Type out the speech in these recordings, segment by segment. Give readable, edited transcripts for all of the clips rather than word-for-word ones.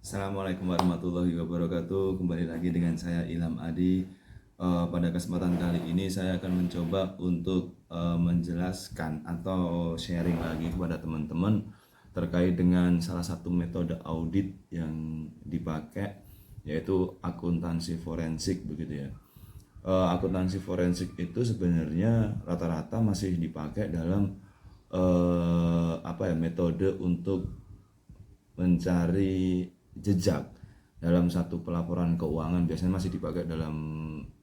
Assalamualaikum warahmatullahi wabarakatuh. Kembali lagi dengan saya Ilham Adi. Pada kesempatan kali ini saya akan mencoba untuk menjelaskan atau sharing lagi kepada teman-teman terkait dengan salah satu metode audit yang dipakai, yaitu akuntansi forensik begitu ya. Akuntansi forensik itu sebenarnya rata-rata masih dipakai dalam metode untuk mencari jejak dalam satu pelaporan keuangan. Biasanya masih dipakai dalam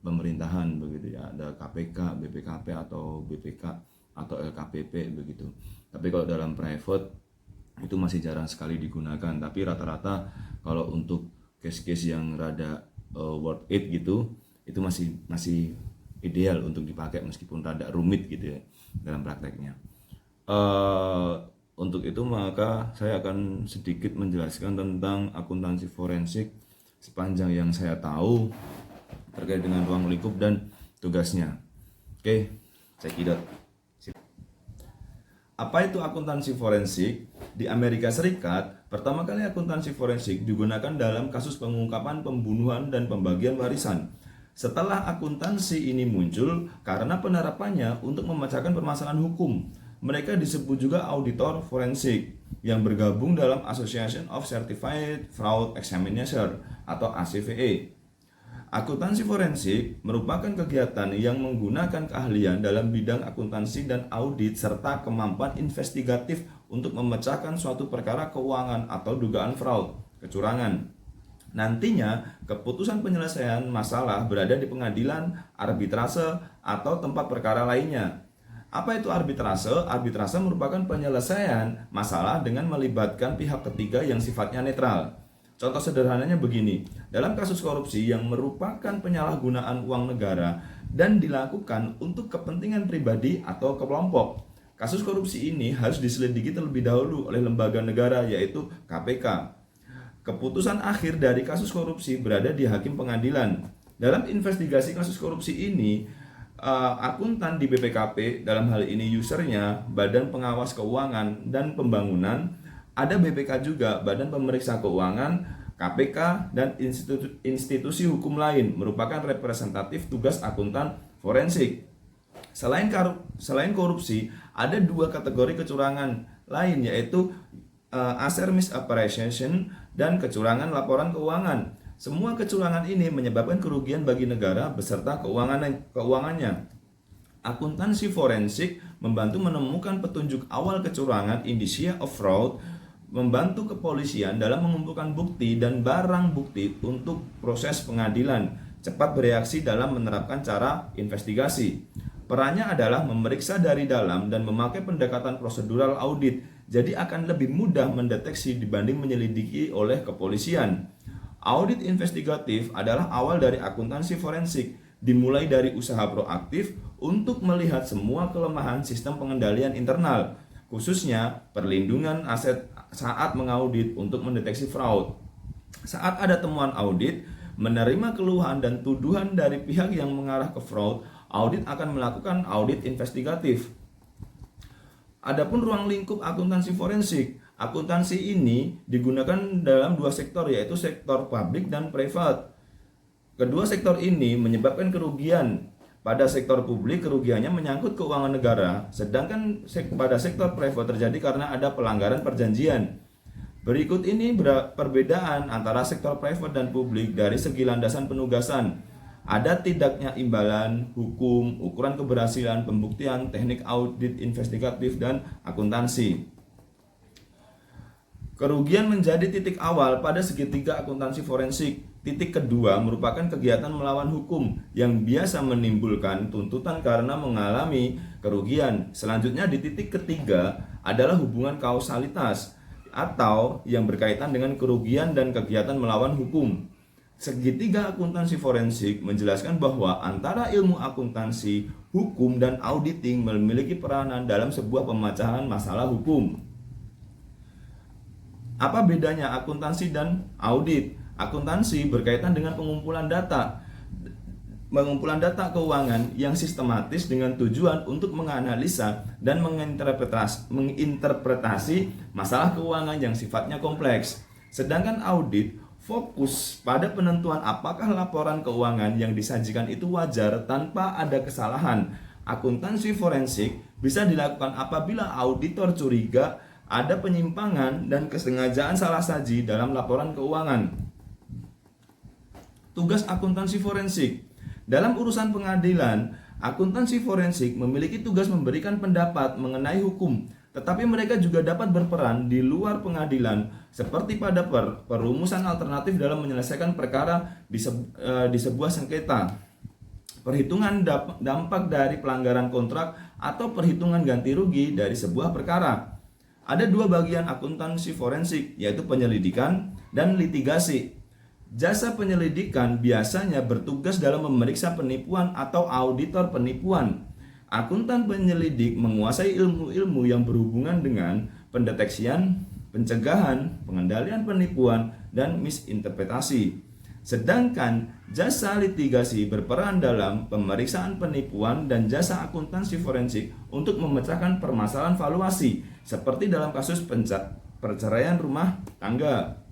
pemerintahan begitu ya, ada KPK, BPKP atau BPK atau LKPP begitu. Tapi kalau dalam private itu masih jarang sekali digunakan. Tapi rata-rata kalau untuk case-case yang rada worth it gitu, itu masih ideal untuk dipakai meskipun rada rumit gitu ya dalam prakteknya. Untuk itu maka saya akan sedikit menjelaskan tentang akuntansi forensik sepanjang yang saya tahu terkait dengan ruang lingkup dan tugasnya. Oke, cekidot. Apa itu akuntansi forensik? Di Amerika Serikat, pertama kali akuntansi forensik digunakan dalam kasus pengungkapan pembunuhan dan pembagian warisan. Setelah akuntansi ini muncul karena penerapannya untuk memecahkan permasalahan hukum. Mereka disebut juga auditor forensik yang bergabung dalam Association of Certified Fraud Examiners atau ACVE. Akuntansi forensik merupakan kegiatan yang menggunakan keahlian dalam bidang akuntansi dan audit serta kemampuan investigatif untuk memecahkan suatu perkara keuangan atau dugaan fraud, kecurangan. Nantinya, keputusan penyelesaian masalah berada di pengadilan, arbitrase, atau tempat perkara lainnya. Apa itu arbitrase? Arbitrase merupakan penyelesaian masalah dengan melibatkan pihak ketiga yang sifatnya netral. Contoh sederhananya begini, dalam kasus korupsi yang merupakan penyalahgunaan uang negara dan dilakukan untuk kepentingan pribadi atau kelompok, kasus korupsi ini harus diselidiki terlebih dahulu oleh lembaga negara yaitu KPK. Keputusan akhir dari kasus korupsi berada di hakim pengadilan. Dalam investigasi kasus korupsi ini, akuntan di BPKP, dalam hal ini usernya Badan Pengawas Keuangan dan Pembangunan, ada BPK juga, Badan Pemeriksa Keuangan, KPK, dan institusi hukum lain merupakan representatif tugas akuntan forensik. Selain korupsi, ada dua kategori kecurangan lain, yaitu asset misappropriation dan kecurangan laporan keuangan. Semua kecurangan ini menyebabkan kerugian bagi negara beserta keuangannya. Akuntansi forensik membantu menemukan petunjuk awal kecurangan, indicia of fraud, membantu kepolisian dalam mengumpulkan bukti dan barang bukti untuk proses pengadilan, cepat bereaksi dalam menerapkan cara investigasi. Perannya adalah memeriksa dari dalam dan memakai pendekatan prosedural audit, jadi akan lebih mudah mendeteksi dibanding menyelidiki oleh kepolisian. Audit investigatif adalah awal dari akuntansi forensik, dimulai dari usaha proaktif untuk melihat semua kelemahan sistem pengendalian internal, khususnya perlindungan aset saat mengaudit untuk mendeteksi fraud. Saat ada temuan audit, menerima keluhan dan tuduhan dari pihak yang mengarah ke fraud, audit akan melakukan audit investigatif. Adapun ruang lingkup akuntansi forensik, akuntansi ini digunakan dalam dua sektor, yaitu sektor publik dan private. Kedua sektor ini menyebabkan kerugian. Pada sektor publik, kerugiannya menyangkut keuangan negara, sedangkan pada sektor private terjadi karena ada pelanggaran perjanjian. Berikut ini perbedaan antara sektor private dan publik dari segi landasan penugasan. Ada tidaknya imbalan, hukum, ukuran keberhasilan, pembuktian, teknik audit investigatif, dan akuntansi. Kerugian menjadi titik awal pada segitiga akuntansi forensik. Titik kedua merupakan kegiatan melawan hukum yang biasa menimbulkan tuntutan karena mengalami kerugian. Selanjutnya di titik ketiga adalah hubungan kausalitas atau yang berkaitan dengan kerugian dan kegiatan melawan hukum. Segitiga akuntansi forensik menjelaskan bahwa antara ilmu akuntansi, hukum, dan auditing memiliki peranan dalam sebuah pemecahan masalah hukum. Apa bedanya akuntansi dan audit? Akuntansi berkaitan dengan pengumpulan data keuangan yang sistematis dengan tujuan untuk menganalisa dan menginterpretasi masalah keuangan yang sifatnya kompleks. Sedangkan audit fokus pada penentuan apakah laporan keuangan yang disajikan itu wajar tanpa ada kesalahan. Akuntansi forensik bisa dilakukan apabila auditor curiga ada penyimpangan dan kesengajaan salah saji dalam laporan keuangan. Tugas akuntansi forensik. Dalam urusan pengadilan, akuntansi forensik memiliki tugas memberikan pendapat mengenai hukum, tetapi mereka juga dapat berperan di luar pengadilan, seperti pada perumusan alternatif dalam menyelesaikan perkara di sebuah sengketa, perhitungan dampak dari pelanggaran kontrak, atau perhitungan ganti rugi dari sebuah perkara. Ada dua bagian akuntansi forensik, yaitu penyelidikan dan litigasi. Jasa penyelidikan biasanya bertugas dalam memeriksa penipuan atau auditor penipuan. Akuntan penyelidik menguasai ilmu-ilmu yang berhubungan dengan pendeteksian, pencegahan, pengendalian penipuan, dan misinterpretasi. Sedangkan jasa litigasi berperan dalam pemeriksaan penipuan dan jasa akuntansi forensik untuk memecahkan permasalahan valuasi, seperti dalam kasus perceraian rumah tangga.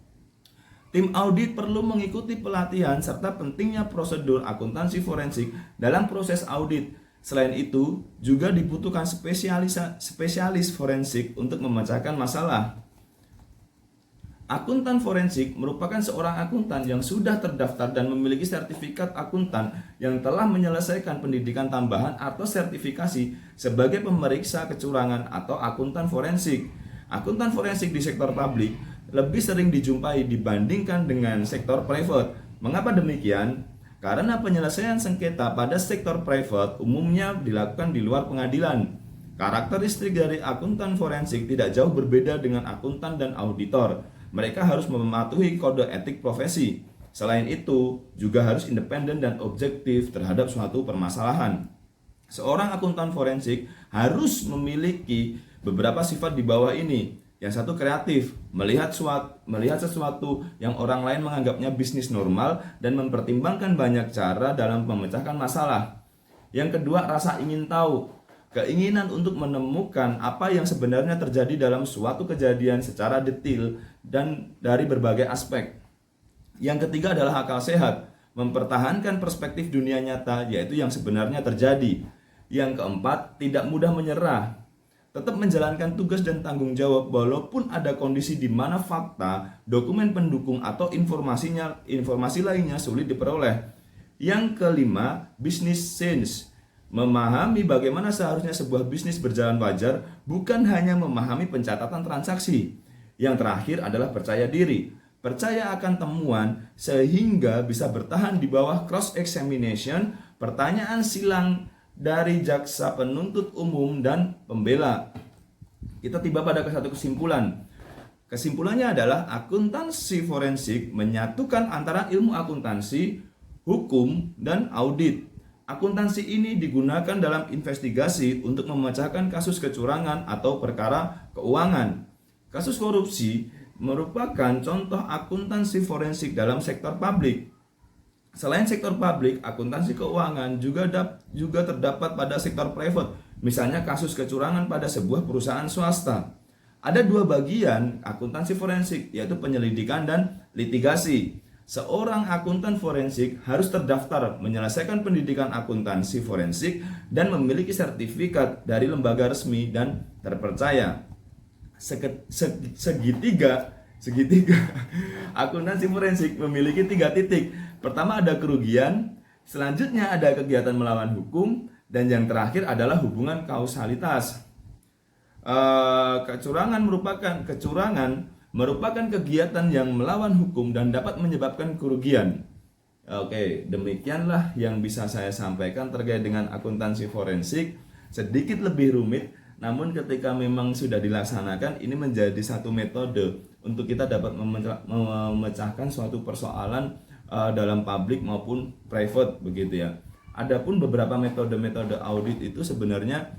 Tim audit perlu mengikuti pelatihan serta pentingnya prosedur akuntansi forensik dalam proses audit. Selain itu, juga dibutuhkan spesialis forensik untuk memecahkan masalah. Akuntan forensik merupakan seorang akuntan yang sudah terdaftar dan memiliki sertifikat akuntan yang telah menyelesaikan pendidikan tambahan atau sertifikasi sebagai pemeriksa kecurangan atau akuntan forensik. Akuntan forensik di sektor publik lebih sering dijumpai dibandingkan dengan sektor private. Mengapa demikian? Karena penyelesaian sengketa pada sektor private umumnya dilakukan di luar pengadilan. Karakteristik dari akuntan forensik tidak jauh berbeda dengan akuntan dan auditor. Mereka harus mematuhi kode etik profesi. Selain itu, juga harus independen dan objektif terhadap suatu permasalahan. Seorang akuntan forensik harus memiliki beberapa sifat di bawah ini. Yang satu, kreatif, melihat sesuatu yang orang lain menganggapnya bisnis normal dan mempertimbangkan banyak cara dalam memecahkan masalah. Yang kedua, rasa ingin tahu, keinginan untuk menemukan apa yang sebenarnya terjadi dalam suatu kejadian secara detail dan dari berbagai aspek. Yang ketiga adalah akal sehat, mempertahankan perspektif dunia nyata, yaitu yang sebenarnya terjadi. Yang keempat, tidak mudah menyerah, tetap menjalankan tugas dan tanggung jawab walaupun ada kondisi di mana fakta, dokumen pendukung, atau informasi lainnya sulit diperoleh. Yang kelima, business sense, memahami bagaimana seharusnya sebuah bisnis berjalan wajar, bukan hanya memahami pencatatan transaksi. Yang terakhir adalah percaya diri, percaya akan temuan sehingga bisa bertahan di bawah cross examination, pertanyaan silang dari jaksa penuntut umum dan pembela. Kita tiba pada satu kesimpulan. Kesimpulannya adalah akuntansi forensik menyatukan antara ilmu akuntansi, hukum, dan audit. Akuntansi ini digunakan dalam investigasi untuk memecahkan kasus kecurangan atau perkara keuangan. Kasus korupsi merupakan contoh akuntansi forensik dalam sektor publik. Selain sektor publik, akuntansi keuangan juga terdapat pada sektor private, misalnya kasus kecurangan pada sebuah perusahaan swasta. Ada dua bagian akuntansi forensik, yaitu penyelidikan dan litigasi. Seorang akuntan forensik harus terdaftar, menyelesaikan pendidikan akuntansi forensik, dan memiliki sertifikat dari lembaga resmi dan terpercaya. Segitiga akuntansi forensik memiliki 3 titik. Pertama ada kerugian, selanjutnya ada kegiatan melawan hukum, dan yang terakhir adalah hubungan kausalitas. Kecurangan merupakan kegiatan yang melawan hukum dan dapat menyebabkan kerugian. Oke, demikianlah yang bisa saya sampaikan terkait dengan akuntansi forensik. Sedikit lebih rumit, namun ketika memang sudah dilaksanakan, ini menjadi satu metode untuk kita dapat memecahkan suatu persoalan dalam publik maupun private, begitu ya. Adapun beberapa metode-metode audit itu sebenarnya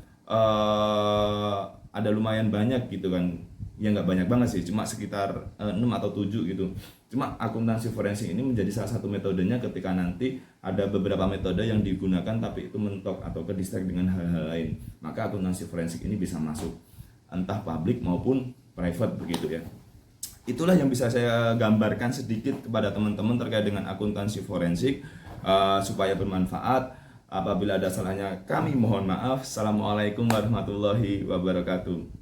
ada lumayan banyak gitu kan. Ya nggak banyak banget sih, cuma sekitar 6 atau 7 gitu. Cuma akuntansi forensik ini menjadi salah satu metodenya ketika nanti ada beberapa metode yang digunakan tapi itu mentok atau ke distract dengan hal-hal lain. Maka akuntansi forensik ini bisa masuk entah publik maupun private, begitu ya. Itulah yang bisa saya gambarkan sedikit kepada teman-teman terkait dengan akuntansi forensik, supaya bermanfaat. Apabila ada salahnya kami mohon maaf. Assalamualaikum warahmatullahi wabarakatuh.